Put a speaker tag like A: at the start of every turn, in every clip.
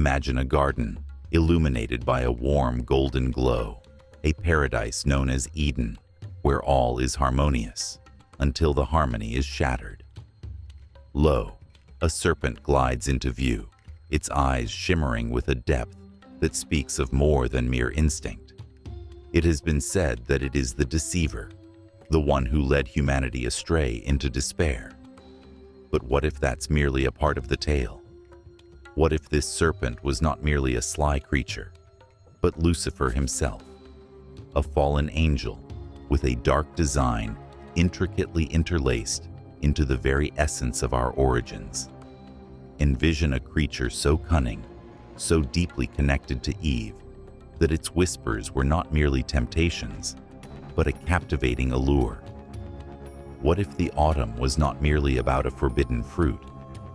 A: Imagine a garden, illuminated by a warm golden glow, a paradise known as Eden, where all is harmonious, until the harmony is shattered. Lo, a serpent glides into view, its eyes shimmering with a depth that speaks of more than mere instinct. It has been said that it is the deceiver, the one who led humanity astray into despair. But what if that's merely a part of the tale? What if this serpent was not merely a sly creature, but Lucifer himself, a fallen angel with a dark design intricately interlaced into the very essence of our origins? Envision a creature so cunning, so deeply connected to Eve, that its whispers were not merely temptations, but a captivating allure. What if the autumn was not merely about a forbidden fruit,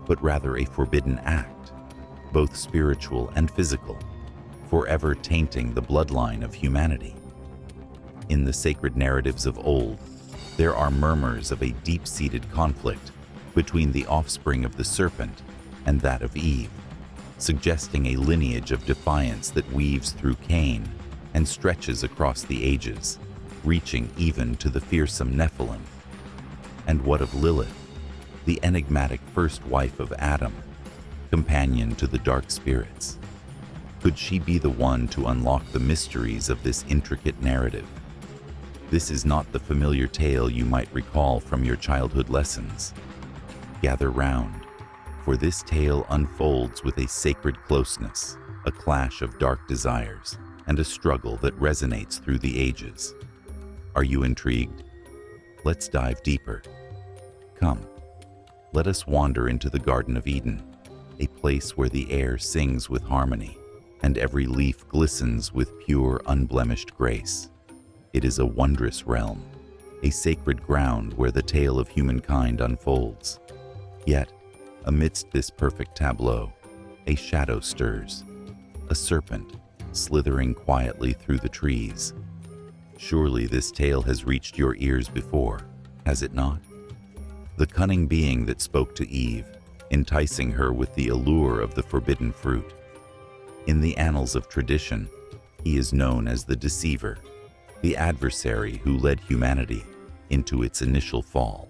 A: but rather a forbidden act, both spiritual and physical, forever tainting the bloodline of humanity? In the sacred narratives of old, there are murmurs of a deep-seated conflict between the offspring of the serpent and that of Eve, suggesting a lineage of defiance that weaves through Cain and stretches across the ages, reaching even to the fearsome Nephilim. And what of Lilith, the enigmatic first wife of Adam, companion to the dark spirits? Could she be the one to unlock the mysteries of this intricate narrative? This is not the familiar tale you might recall from your childhood lessons. Gather round, for this tale unfolds with a sacred closeness, a clash of dark desires, and a struggle that resonates through the ages. Are you intrigued? Let's dive deeper. Come, let us wander into the Garden of Eden, a place where the air sings with harmony, and every leaf glistens with pure, unblemished grace. It is a wondrous realm, a sacred ground where the tale of humankind unfolds. Yet, amidst this perfect tableau, a shadow stirs, a serpent slithering quietly through the trees. Surely this tale has reached your ears before, has it not? The cunning being that spoke to Eve, enticing her with the allure of the forbidden fruit. In the annals of tradition, he is known as the deceiver, the adversary who led humanity into its initial fall.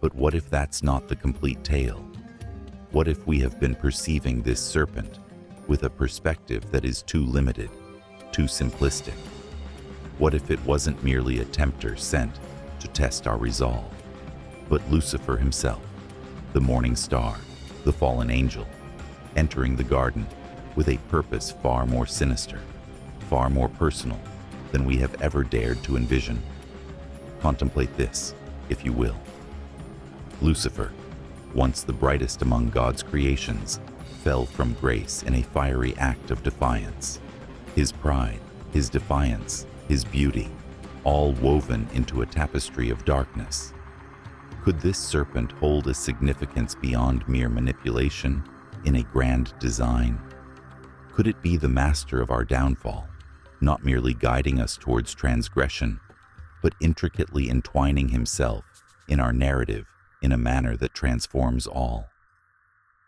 A: But what if that's not the complete tale? What if we have been perceiving this serpent with a perspective that is too limited, too simplistic? What if it wasn't merely a tempter sent to test our resolve, but Lucifer himself, the morning star, the fallen angel, entering the garden with a purpose far more sinister, far more personal than we have ever dared to envision? Contemplate this, if you will. Lucifer, once the brightest among God's creations, fell from grace in a fiery act of defiance. His pride, his defiance, his beauty, all woven into a tapestry of darkness. Could this serpent hold a significance beyond mere manipulation in a grand design? Could it be the master of our downfall, not merely guiding us towards transgression, but intricately entwining himself in our narrative in a manner that transforms all?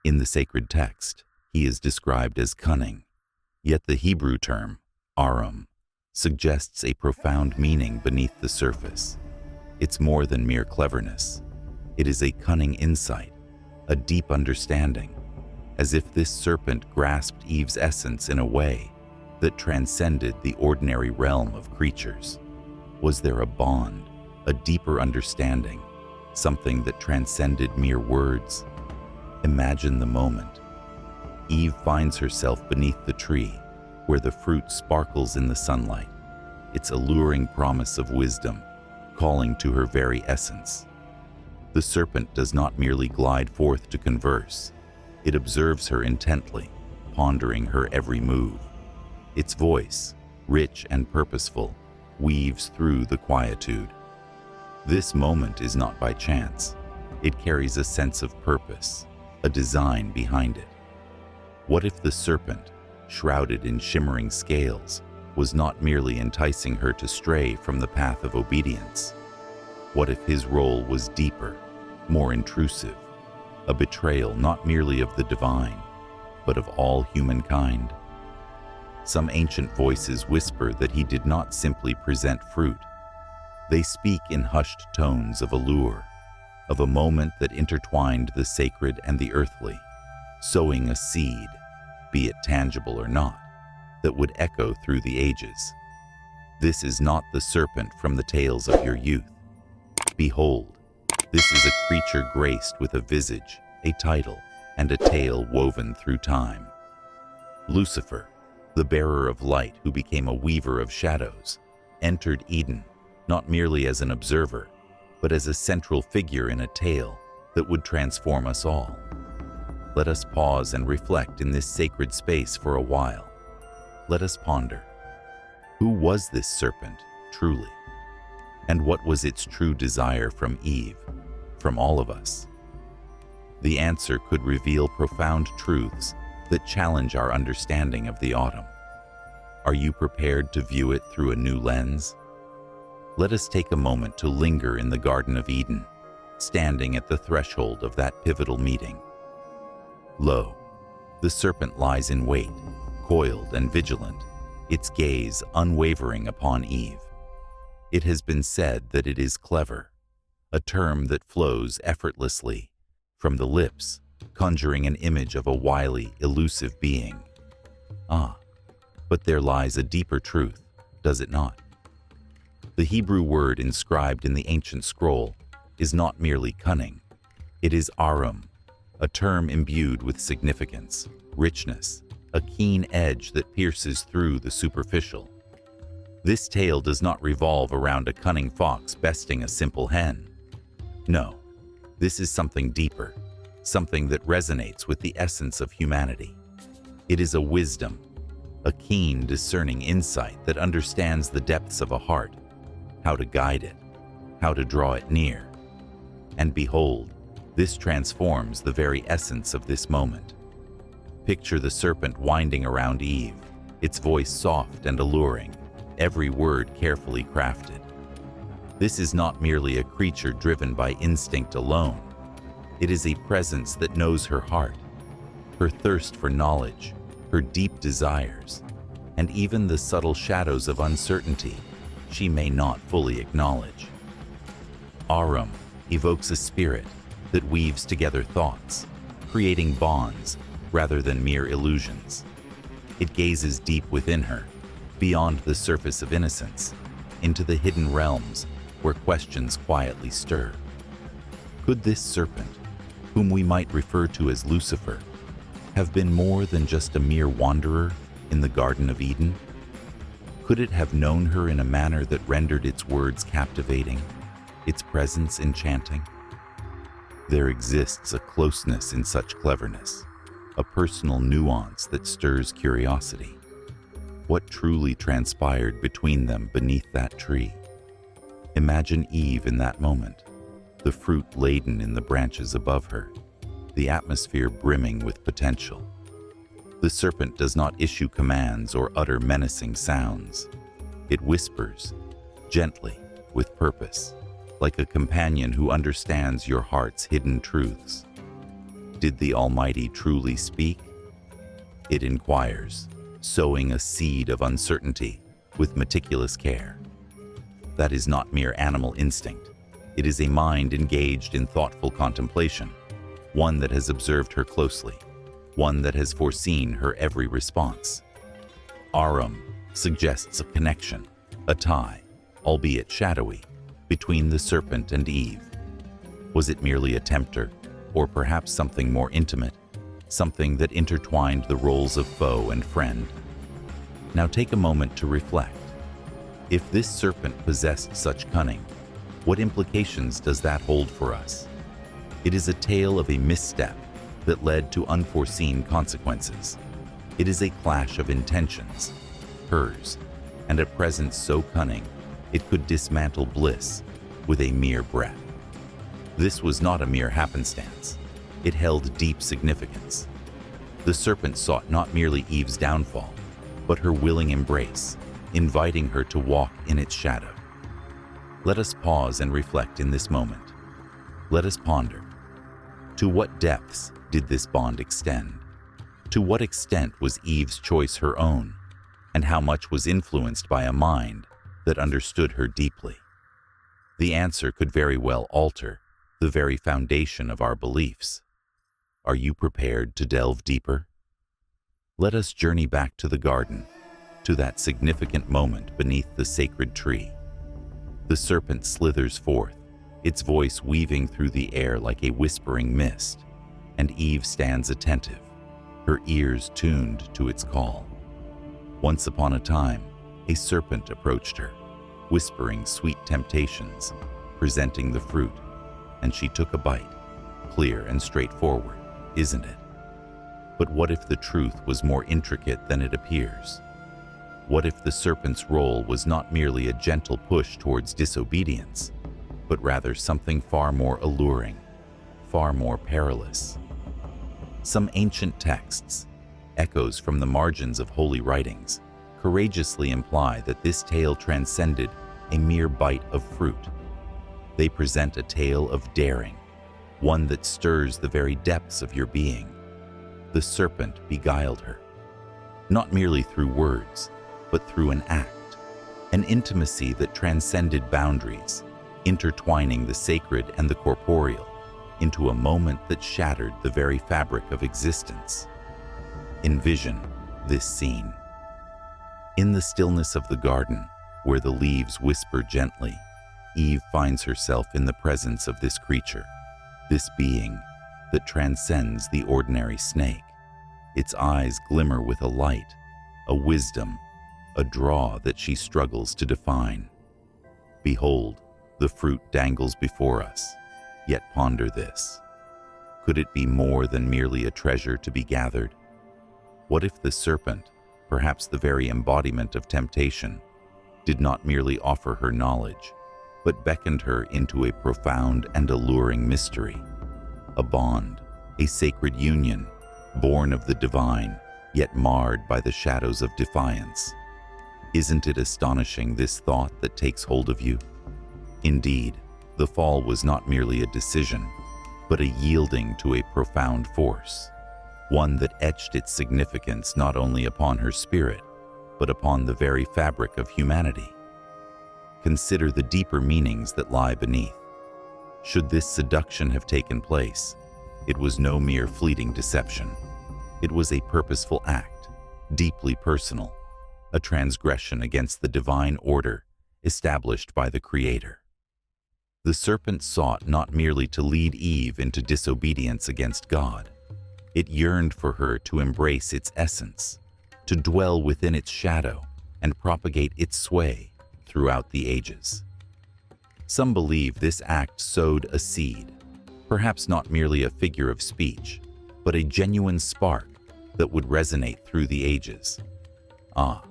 A: In the sacred text, he is described as cunning, yet the Hebrew term, arum, suggests a profound meaning beneath the surface. It's more than mere cleverness. It is a cunning insight, a deep understanding, as if this serpent grasped Eve's essence in a way that transcended the ordinary realm of creatures. Was there a bond, a deeper understanding, something that transcended mere words? Imagine the moment. Eve finds herself beneath the tree, where the fruit sparkles in the sunlight, its alluring promise of wisdom, calling to her very essence. The serpent does not merely glide forth to converse. It observes her intently, pondering her every move. Its voice, rich and purposeful, weaves through the quietude. This moment is not by chance. It carries a sense of purpose, a design behind it. What if the serpent, shrouded in shimmering scales, was not merely enticing her to stray from the path of obedience? What if his role was deeper, more intrusive, a betrayal not merely of the divine, but of all humankind. Some ancient voices whisper that he did not simply present fruit. They speak in hushed tones of allure, of a moment that intertwined the sacred and the earthly, sowing a seed, be it tangible or not, that would echo through the ages. This is not the serpent from the tales of your youth. Behold, this is a creature graced with a visage, a title, and a tale woven through time. Lucifer, the bearer of light who became a weaver of shadows, entered Eden not merely as an observer, but as a central figure in a tale that would transform us all. Let us pause and reflect in this sacred space for a while. Let us ponder. Who was this serpent, truly? And what was its true desire from Eve, from all of us? The answer could reveal profound truths that challenge our understanding of the autumn. Are you prepared to view it through a new lens? Let us take a moment to linger in the Garden of Eden, standing at the threshold of that pivotal meeting. Lo, the serpent lies in wait, coiled and vigilant, its gaze unwavering upon Eve. It has been said that it is clever, a term that flows effortlessly from the lips, conjuring an image of a wily, elusive being. Ah, but there lies a deeper truth, does it not? The Hebrew word inscribed in the ancient scroll is not merely cunning. It is arum, a term imbued with significance, richness, a keen edge that pierces through the superficial. This tale does not revolve around a cunning fox besting a simple hen. No, this is something deeper, something that resonates with the essence of humanity. It is a wisdom, a keen, discerning insight that understands the depths of a heart, how to guide it, how to draw it near. And behold, this transforms the very essence of this moment. Picture the serpent winding around Eve, its voice soft and alluring, every word carefully crafted. This is not merely a creature driven by instinct alone. It is a presence that knows her heart, her thirst for knowledge, her deep desires, and even the subtle shadows of uncertainty she may not fully acknowledge. Arum evokes a spirit that weaves together thoughts, creating bonds rather than mere illusions. It gazes deep within her, beyond the surface of innocence, into the hidden realms where questions quietly stir. Could this serpent, whom we might refer to as Lucifer, have been more than just a mere wanderer in the Garden of Eden? Could it have known her in a manner that rendered its words captivating, its presence enchanting? There exists a closeness in such cleverness, a personal nuance that stirs curiosity. What truly transpired between them beneath that tree? Imagine Eve in that moment, the fruit laden in the branches above her, the atmosphere brimming with potential. The serpent does not issue commands or utter menacing sounds. It whispers, gently, with purpose, like a companion who understands your heart's hidden truths. Did the Almighty truly speak? It inquires, sowing a seed of uncertainty with meticulous care. That is not mere animal instinct. It is a mind engaged in thoughtful contemplation, one that has observed her closely, one that has foreseen her every response. Arum suggests a connection, a tie, albeit shadowy, between the serpent and Eve. Was it merely a tempter, or perhaps something more intimate, something that intertwined the roles of foe and friend? Now take a moment to reflect. If this serpent possessed such cunning, what implications does that hold for us? It is a tale of a misstep that led to unforeseen consequences. It is a clash of intentions, hers, and a presence so cunning it could dismantle bliss with a mere breath. This was not a mere happenstance. It held deep significance. The serpent sought not merely Eve's downfall, but her willing embrace, inviting her to walk in its shadow. Let us pause and reflect in this moment. Let us ponder. To what depths did this bond extend? To what extent was Eve's choice her own, and how much was influenced by a mind that understood her deeply? The answer could very well alter the very foundation of our beliefs. Are you prepared to delve deeper? Let us journey back to the garden, to that significant moment beneath the sacred tree. The serpent slithers forth, its voice weaving through the air like a whispering mist, and Eve stands attentive, her ears tuned to its call. Once upon a time, a serpent approached her, whispering sweet temptations, presenting the fruit, and she took a bite. Clear and straightforward, isn't it? But what if the truth was more intricate than it appears? What if the serpent's role was not merely a gentle push towards disobedience, but rather something far more alluring, far more perilous? Some ancient texts, echoes from the margins of holy writings, courageously imply that this tale transcended a mere bite of fruit. They present a tale of daring, one that stirs the very depths of your being. The serpent beguiled her, not merely through words, but through an act, an intimacy that transcended boundaries, intertwining the sacred and the corporeal into a moment that shattered the very fabric of existence. Envision this scene. In the stillness of the garden, where the leaves whisper gently, Eve finds herself in the presence of this creature, this being that transcends the ordinary snake. Its eyes glimmer with a light, a wisdom, a draw that she struggles to define. Behold, the fruit dangles before us, yet ponder this. Could it be more than merely a treasure to be gathered? What if the serpent, perhaps the very embodiment of temptation, did not merely offer her knowledge, but beckoned her into a profound and alluring mystery, a bond, a sacred union, born of the divine, yet marred by the shadows of defiance? Isn't it astonishing, this thought that takes hold of you? Indeed, the fall was not merely a decision, but a yielding to a profound force, one that etched its significance not only upon her spirit, but upon the very fabric of humanity. Consider the deeper meanings that lie beneath. Should this seduction have taken place, it was no mere fleeting deception. It was a purposeful act, deeply personal, a transgression against the divine order established by the Creator. The serpent sought not merely to lead Eve into disobedience against God. It yearned for her to embrace its essence, to dwell within its shadow and propagate its sway throughout the ages. Some believe this act sowed a seed, perhaps not merely a figure of speech, but a genuine spark that would resonate through the ages. Ah,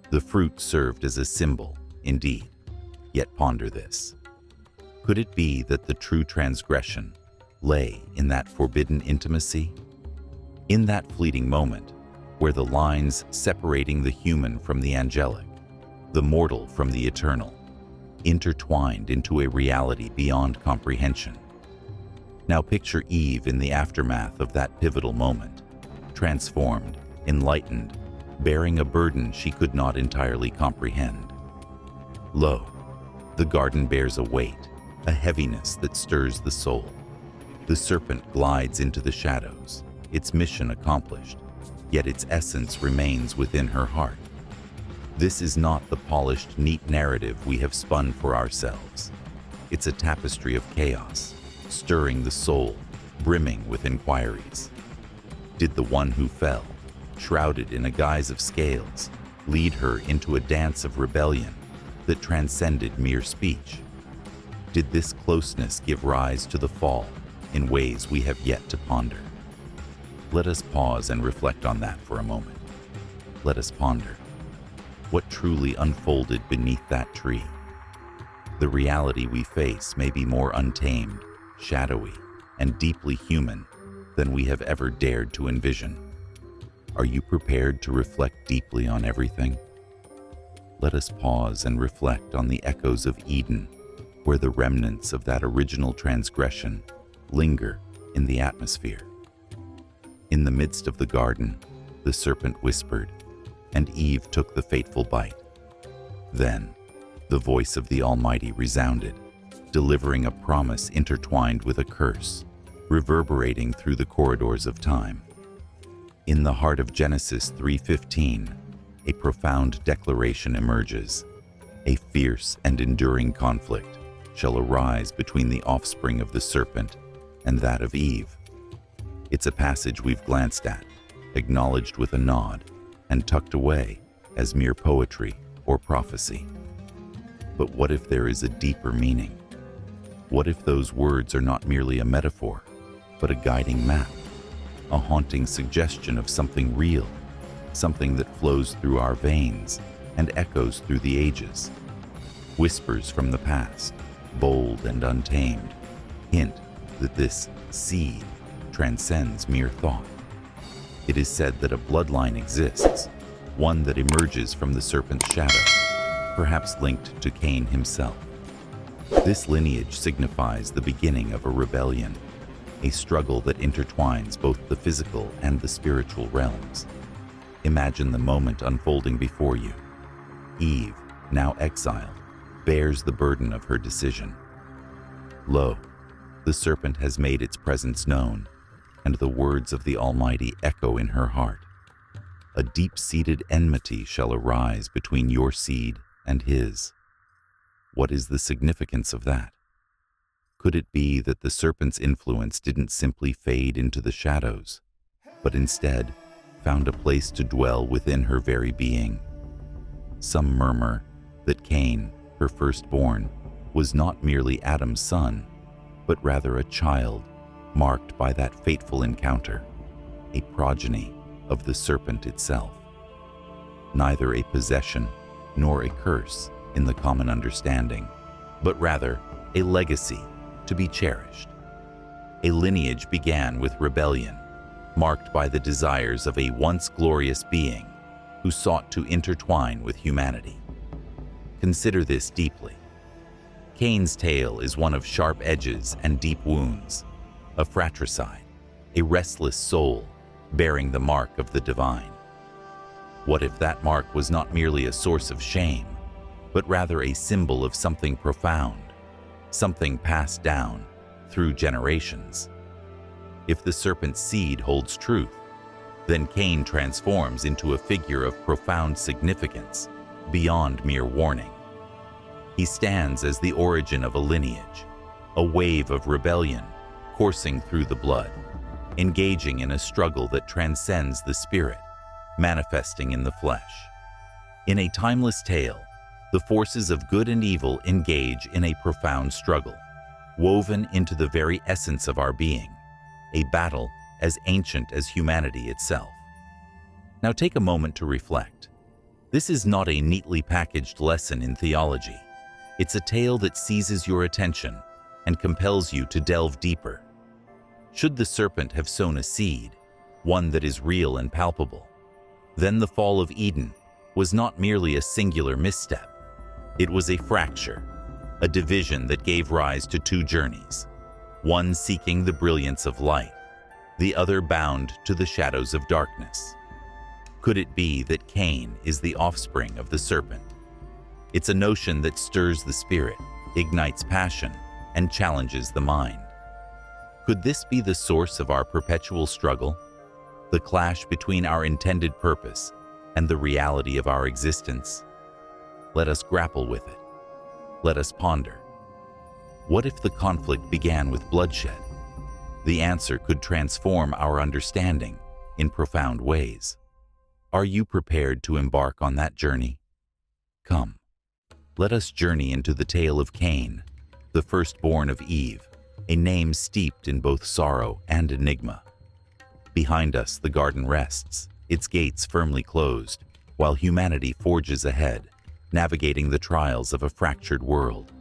A: the fruit served as a symbol, indeed. Yet ponder this. Could it be that the true transgression lay in that forbidden intimacy? In that fleeting moment, where the lines separating the human from the angelic, the mortal from the eternal, intertwined into a reality beyond comprehension. Now picture Eve in the aftermath of that pivotal moment, transformed, enlightened, bearing a burden she could not entirely comprehend. Lo, the garden bears a weight, a heaviness that stirs the soul. The serpent glides into the shadows, its mission accomplished, yet its essence remains within her heart. This is not the polished, neat narrative we have spun for ourselves. It's a tapestry of chaos, stirring the soul, brimming with inquiries. Did the one who fell, shrouded in a guise of scales, lead her into a dance of rebellion that transcended mere speech? Did this closeness give rise to the fall in ways we have yet to ponder? Let us pause and reflect on that for a moment. Let us ponder. What truly unfolded beneath that tree? The reality we face may be more untamed, shadowy, and deeply human than we have ever dared to envision. Are you prepared to reflect deeply on everything? Let us pause and reflect on the echoes of Eden, where the remnants of that original transgression linger in the atmosphere. In the midst of the garden, the serpent whispered, and Eve took the fateful bite. Then, the voice of the Almighty resounded, delivering a promise intertwined with a curse, reverberating through the corridors of time. In the heart of Genesis 3:15, a profound declaration emerges. A fierce and enduring conflict shall arise between the offspring of the serpent and that of Eve. It's a passage we've glanced at, acknowledged with a nod, and tucked away as mere poetry or prophecy. But what if there is a deeper meaning? What if those words are not merely a metaphor, but a guiding map, a haunting suggestion of something real, something that flows through our veins and echoes through the ages? Whispers from the past, bold and untamed, hint that this seed transcends mere thought. It is said that a bloodline exists, one that emerges from the serpent's shadow, perhaps linked to Cain himself. This lineage signifies the beginning of a rebellion, a struggle that intertwines both the physical and the spiritual realms. Imagine the moment unfolding before you. Eve, now exiled, bears the burden of her decision. Lo, the serpent has made its presence known, and the words of the Almighty echo in her heart. A deep-seated enmity shall arise between your seed and his. What is the significance of that? Could it be that the serpent's influence didn't simply fade into the shadows, but instead found a place to dwell within her very being? Some murmur that Cain, her firstborn, was not merely Adam's son, but rather a child marked by that fateful encounter, a progeny of the serpent itself. Neither a possession nor a curse in the common understanding, but rather a legacy to be cherished. A lineage began with rebellion, marked by the desires of a once glorious being who sought to intertwine with humanity. Consider this deeply. Cain's tale is one of sharp edges and deep wounds, a fratricide, a restless soul bearing the mark of the divine. What if that mark was not merely a source of shame, but rather a symbol of something profound, something passed down through generations? If the serpent's seed holds truth, then Cain transforms into a figure of profound significance beyond mere warning. He stands as the origin of a lineage, a wave of rebellion coursing through the blood, engaging in a struggle that transcends the spirit, manifesting in the flesh. In a timeless tale, the forces of good and evil engage in a profound struggle, woven into the very essence of our being, a battle as ancient as humanity itself. Now take a moment to reflect. This is not a neatly packaged lesson in theology. It's a tale that seizes your attention and compels you to delve deeper. Should the serpent have sown a seed, one that is real and palpable, then the fall of Eden was not merely a singular misstep. It was a fracture, a division that gave rise to two journeys, one seeking the brilliance of light, the other bound to the shadows of darkness. Could it be that Cain is the offspring of the serpent? It's a notion that stirs the spirit, ignites passion, and challenges the mind. Could this be the source of our perpetual struggle, the clash between our intended purpose and the reality of our existence? Let us grapple with it. Let us ponder. What if the conflict began with bloodshed? The answer could transform our understanding in profound ways. Are you prepared to embark on that journey? Come, let us journey into the tale of Cain, the firstborn of Eve, a name steeped in both sorrow and enigma. Behind us, the garden rests, its gates firmly closed, while humanity forges ahead, navigating the trials of a fractured world.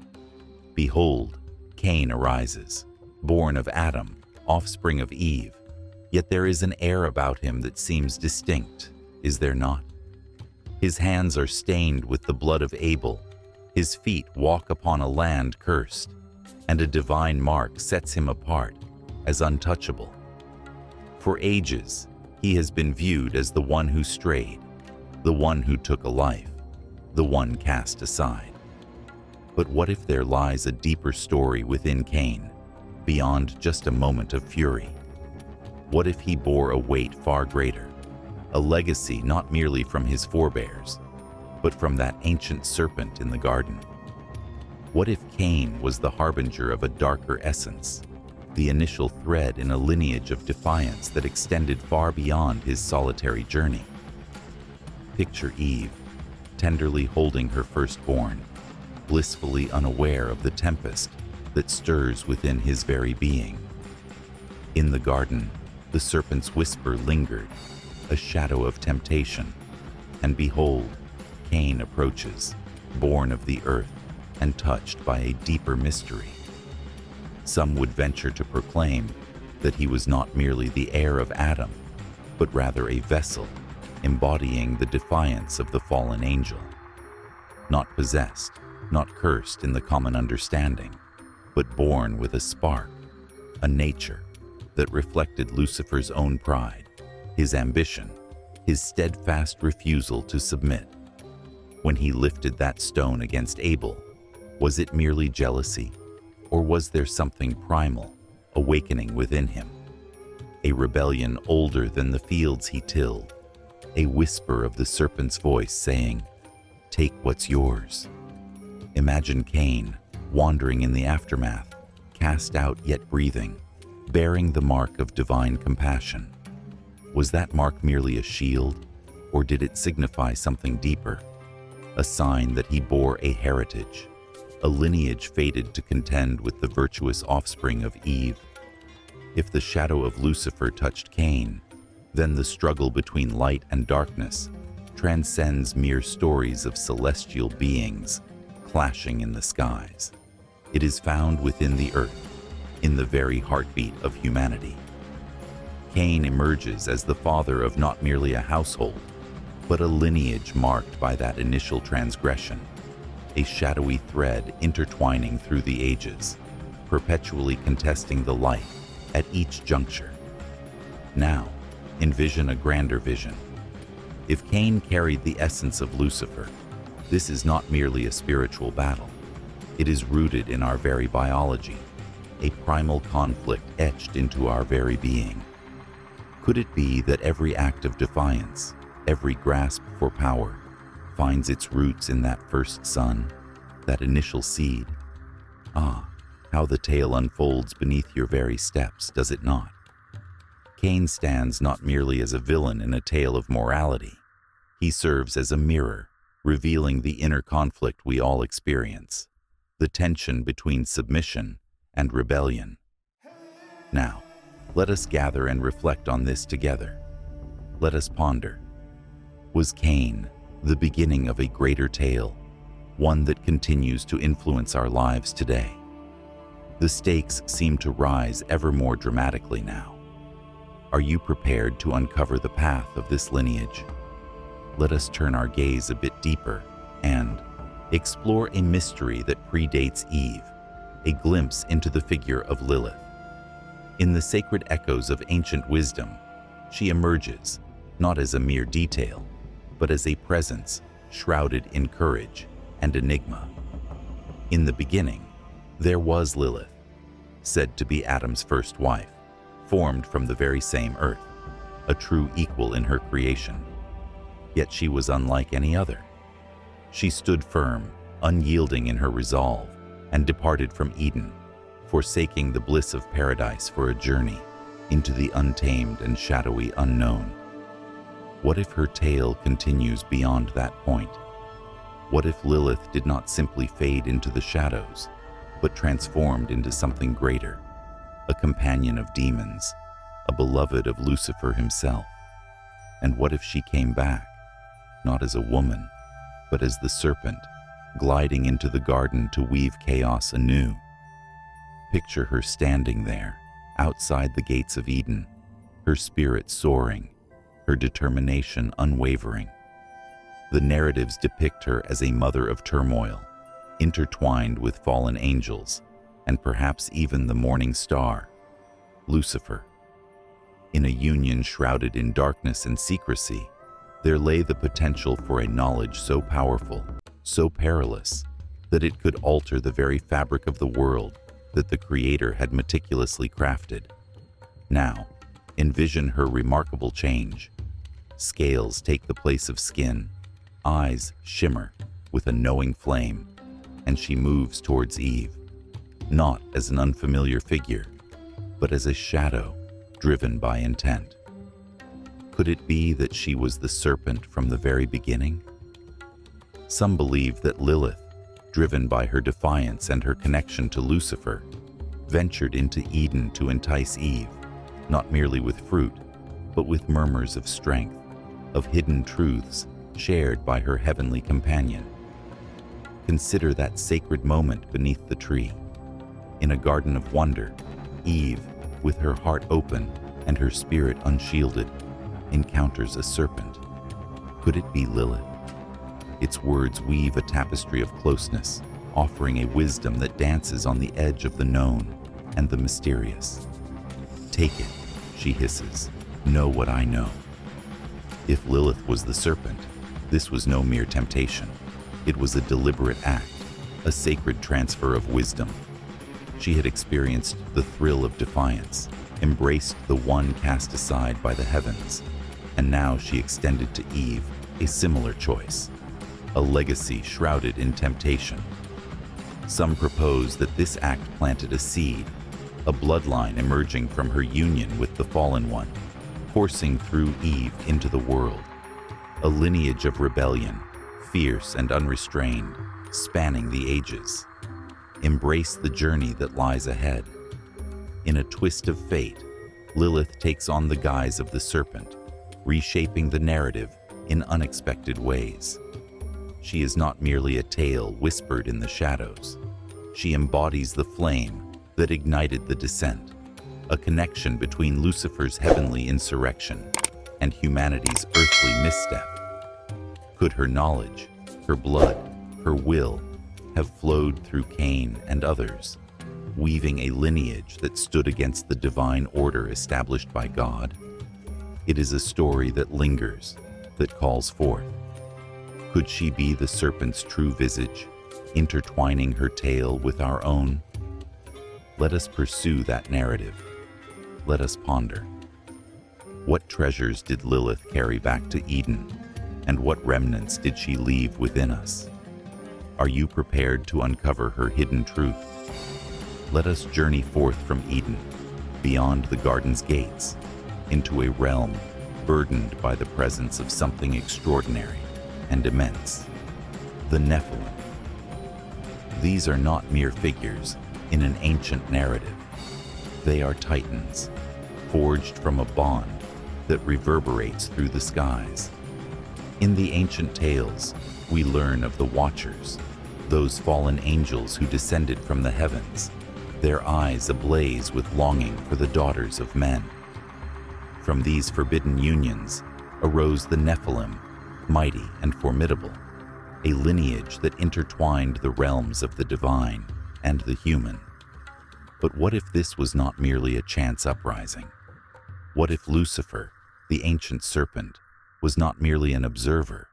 A: Behold, Cain arises, born of Adam, offspring of Eve, yet there is an air about him that seems distinct, is there not? His hands are stained with the blood of Abel, his feet walk upon a land cursed, and a divine mark sets him apart as untouchable. For ages, he has been viewed as the one who strayed, the one who took a life, the one cast aside. But what if there lies a deeper story within Cain, beyond just a moment of fury? What if he bore a weight far greater, a legacy not merely from his forebears, but from that ancient serpent in the garden? What if Cain was the harbinger of a darker essence, the initial thread in a lineage of defiance that extended far beyond his solitary journey? Picture Eve, tenderly holding her firstborn, blissfully unaware of the tempest that stirs within his very being. In the garden, the serpent's whisper lingered, a shadow of temptation, and behold, Cain approaches, born of the earth and touched by a deeper mystery. Some would venture to proclaim that he was not merely the heir of Adam, but rather a vessel embodying the defiance of the fallen angel. Not possessed, not cursed in the common understanding, but born with a spark, a nature that reflected Lucifer's own pride, his ambition, his steadfast refusal to submit. When he lifted that stone against Abel, was it merely jealousy, or was there something primal awakening within him? A rebellion older than the fields he tilled, a whisper of the serpent's voice saying, "Take what's yours." Imagine Cain, wandering in the aftermath, cast out yet breathing, bearing the mark of divine compassion. Was that mark merely a shield, or did it signify something deeper? A sign that he bore a heritage, a lineage fated to contend with the virtuous offspring of Eve. If the shadow of Lucifer touched Cain, then the struggle between light and darkness transcends mere stories of celestial beings clashing in the skies. It is found within the earth, in the very heartbeat of humanity. Cain emerges as the father of not merely a household, but a lineage marked by that initial transgression, a shadowy thread intertwining through the ages, perpetually contesting the light at each juncture. Now, envision a grander vision. If Cain carried the essence of Lucifer, this is not merely a spiritual battle. It is rooted in our very biology, a primal conflict etched into our very being. Could it be that every act of defiance, every grasp for power, finds its roots in that first son, that initial seed? Ah, how the tale unfolds beneath your very steps, does it not? Cain stands not merely as a villain in a tale of morality. He serves as a mirror, revealing the inner conflict we all experience, the tension between submission and rebellion. Now, let us gather and reflect on this together. Let us ponder. Was Cain the beginning of a greater tale, one that continues to influence our lives today? The stakes seem to rise ever more dramatically now. Are you prepared to uncover the path of this lineage? Let us turn our gaze a bit deeper and explore a mystery that predates Eve, a glimpse into the figure of Lilith. In the sacred echoes of ancient wisdom, she emerges, not as a mere detail, but as a presence shrouded in courage and enigma. In the beginning, there was Lilith, said to be Adam's first wife, formed from the very same earth, a true equal in her creation. Yet she was unlike any other. She stood firm, unyielding in her resolve, and departed from Eden, forsaking the bliss of paradise for a journey into the untamed and shadowy unknown. What if her tale continues beyond that point? What if Lilith did not simply fade into the shadows, but transformed into something greater, a companion of demons, a beloved of Lucifer himself? And what if she came back, not as a woman, but as the serpent, gliding into the garden to weave chaos anew? Picture her standing there, outside the gates of Eden, her spirit soaring, her determination unwavering. The narratives depict her as a mother of turmoil, intertwined with fallen angels, and perhaps even the morning star, Lucifer. In a union shrouded in darkness and secrecy, there lay the potential for a knowledge so powerful, so perilous, that it could alter the very fabric of the world that the Creator had meticulously crafted. Now, envision her remarkable change. Scales take the place of skin, eyes shimmer with a knowing flame, and she moves towards Eve, not as an unfamiliar figure, but as a shadow driven by intent. Could it be that she was the serpent from the very beginning? Some believe that Lilith, driven by her defiance and her connection to Lucifer, ventured into Eden to entice Eve, not merely with fruit, but with murmurs of strength, of hidden truths shared by her heavenly companion. Consider that sacred moment beneath the tree. In a garden of wonder, Eve, with her heart open and her spirit unshielded, encounters a serpent. Could it be Lilith? Its words weave a tapestry of closeness, offering a wisdom that dances on the edge of the known and the mysterious. "Take it," she hisses. "Know what I know." If Lilith was the serpent, this was no mere temptation. It was a deliberate act, a sacred transfer of wisdom. She had experienced the thrill of defiance, embraced the one cast aside by the heavens, and now she extended to Eve a similar choice, a legacy shrouded in temptation. Some propose that this act planted a seed, a bloodline emerging from her union with the fallen one, coursing through Eve into the world, a lineage of rebellion, fierce and unrestrained, spanning the ages. Embrace the journey that lies ahead. In a twist of fate, Lilith takes on the guise of the serpent, reshaping the narrative in unexpected ways. She is not merely a tale whispered in the shadows. She embodies the flame that ignited the descent, a connection between Lucifer's heavenly insurrection and humanity's earthly misstep. Could her knowledge, her blood, her will have flowed through Cain and others, weaving a lineage that stood against the divine order established by God? It is a story that lingers, that calls forth. Could she be the serpent's true visage, intertwining her tale with our own? Let us pursue that narrative. Let us ponder. What treasures did Lilith carry back to Eden, and what remnants did she leave within us? Are you prepared to uncover her hidden truth? Let us journey forth from Eden, beyond the garden's gates, into a realm burdened by the presence of something extraordinary and immense, the Nephilim. These are not mere figures in an ancient narrative. They are titans, forged from a bond that reverberates through the skies. In the ancient tales, we learn of the Watchers, those fallen angels who descended from the heavens, their eyes ablaze with longing for the daughters of men. From these forbidden unions arose the Nephilim, mighty and formidable, a lineage that intertwined the realms of the divine and the human. But what if this was not merely a chance uprising? What if Lucifer, the ancient serpent, was not merely an observer,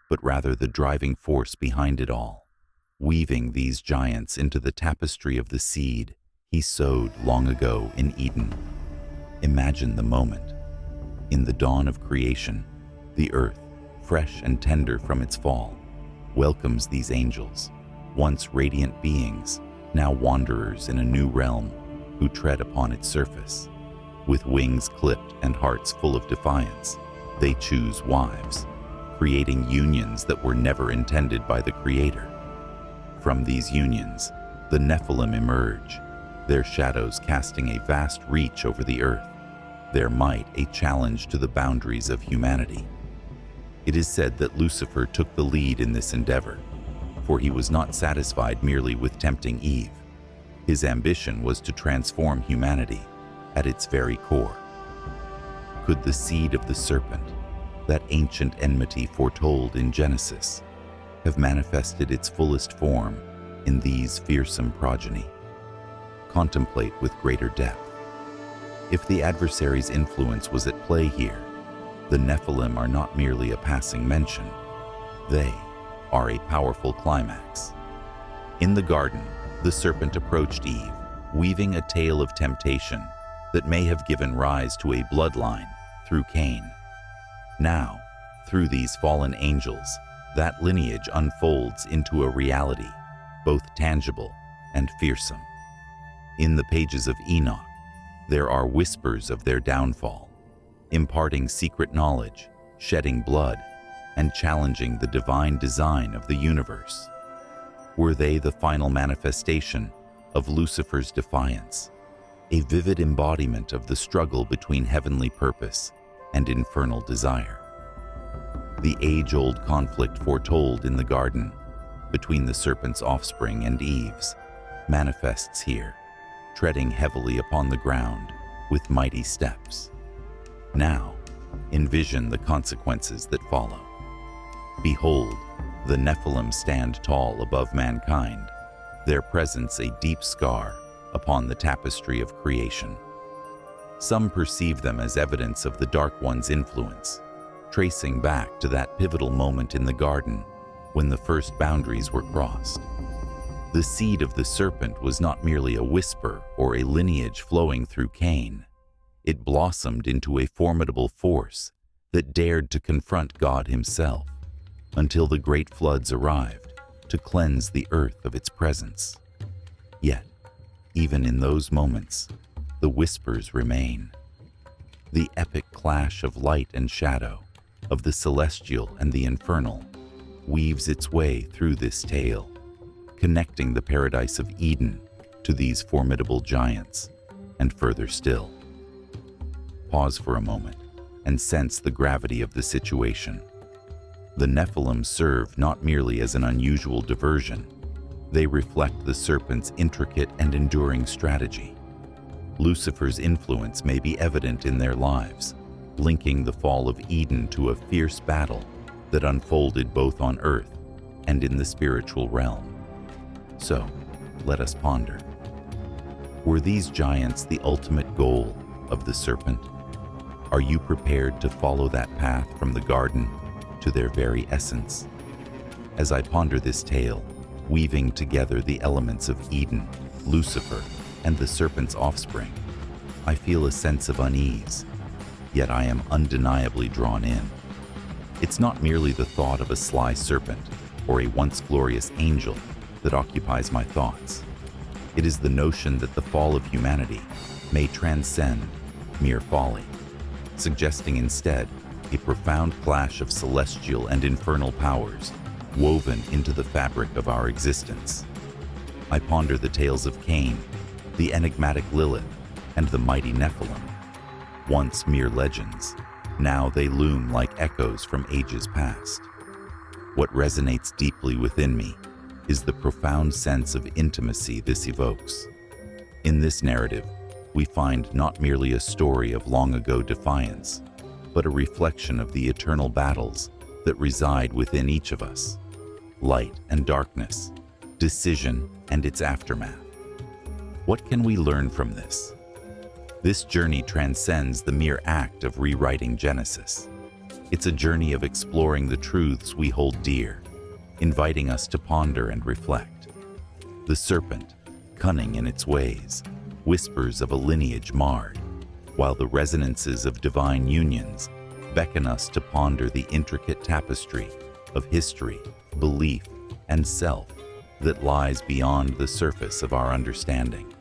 A: but rather the driving force behind it all, weaving these giants into the tapestry of the seed he sowed long ago in Eden? Imagine the moment. In the dawn of creation, the earth, fresh and tender from its fall, welcomes these angels, once radiant beings, now wanderers in a new realm, who tread upon its surface. With wings clipped and hearts full of defiance, they choose wives, creating unions that were never intended by the Creator. From these unions, the Nephilim emerge, their shadows casting a vast reach over the earth, their might a challenge to the boundaries of humanity. It is said that Lucifer took the lead in this endeavor, for he was not satisfied merely with tempting Eve. His ambition was to transform humanity at its very core. Could the seed of the serpent, that ancient enmity foretold in Genesis, have manifested its fullest form in these fearsome progeny? Contemplate with greater depth. If the adversary's influence was at play here, the Nephilim are not merely a passing mention. They are a powerful climax. In the garden, the serpent approached Eve, weaving a tale of temptation that may have given rise to a bloodline through Cain. Now, through these fallen angels, that lineage unfolds into a reality, both tangible and fearsome. In the pages of Enoch, there are whispers of their downfall, imparting secret knowledge, shedding blood, and challenging the divine design of the universe. Were they the final manifestation of Lucifer's defiance, a vivid embodiment of the struggle between heavenly purpose and infernal desire? The age-old conflict foretold in the garden between the serpent's offspring and Eve's manifests here, treading heavily upon the ground with mighty steps. Now, envision the consequences that follow. Behold, the Nephilim stand tall above mankind, their presence a deep scar upon the tapestry of creation. Some perceive them as evidence of the Dark One's influence, tracing back to that pivotal moment in the garden when the first boundaries were crossed. The seed of the serpent was not merely a whisper or a lineage flowing through Cain. It blossomed into a formidable force that dared to confront God himself, until the great floods arrived to cleanse the earth of its presence. Yet, even in those moments, the whispers remain. The epic clash of light and shadow, of the celestial and the infernal, weaves its way through this tale, connecting the paradise of Eden to these formidable giants, and further still. Pause for a moment and sense the gravity of the situation. The Nephilim serve not merely as an unusual diversion, they reflect the serpent's intricate and enduring strategy. Lucifer's influence may be evident in their lives, linking the fall of Eden to a fierce battle that unfolded both on earth and in the spiritual realm. So, let us ponder. Were these giants the ultimate goal of the serpent? Are you prepared to follow that path from the garden to their very essence? As I ponder this tale, weaving together the elements of Eden, Lucifer, and the serpent's offspring, I feel a sense of unease, yet I am undeniably drawn in. It's not merely the thought of a sly serpent or a once glorious angel that occupies my thoughts. It is the notion that the fall of humanity may transcend mere folly, suggesting instead a profound clash of celestial and infernal powers woven into the fabric of our existence. I ponder the tales of Cain, the enigmatic Lilith, and the mighty Nephilim. Once mere legends, now they loom like echoes from ages past. What resonates deeply within me is the profound sense of intimacy this evokes. In this narrative, we find not merely a story of long-ago defiance, but a reflection of the eternal battles that reside within each of us. Light and darkness, decision and its aftermath. What can we learn from this? This journey transcends the mere act of rewriting Genesis. It's a journey of exploring the truths we hold dear, inviting us to ponder and reflect. The serpent, cunning in its ways, whispers of a lineage marred, while the resonances of divine unions beckon us to ponder the intricate tapestry of history, belief, and self that lies beyond the surface of our understanding.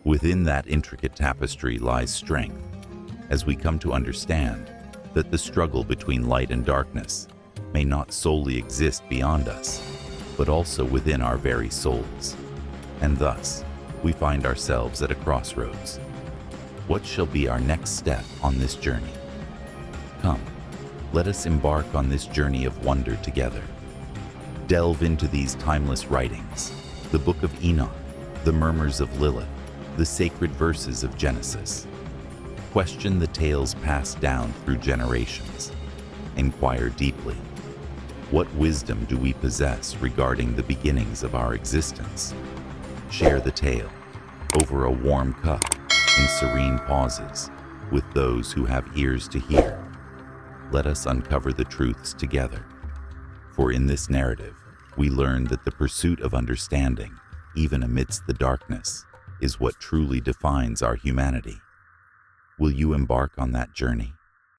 A: Within that intricate tapestry lies strength, as we come to understand that the struggle between light and darkness may not solely exist beyond us, but also within our very souls. And thus, we find ourselves at a crossroads. What shall be our next step on this journey? Come, let us embark on this journey of wonder together. Delve into these timeless writings, the Book of Enoch, the murmurs of Lilith, the sacred verses of Genesis. Question the tales passed down through generations. Inquire deeply. What wisdom do we possess regarding the beginnings of our existence? Share the tale over a warm cup in serene pauses with those who have ears to hear. Let us uncover the truths together. For in this narrative, we learn that the pursuit of understanding, even amidst the darkness, is what truly defines our humanity. Will you embark on that journey?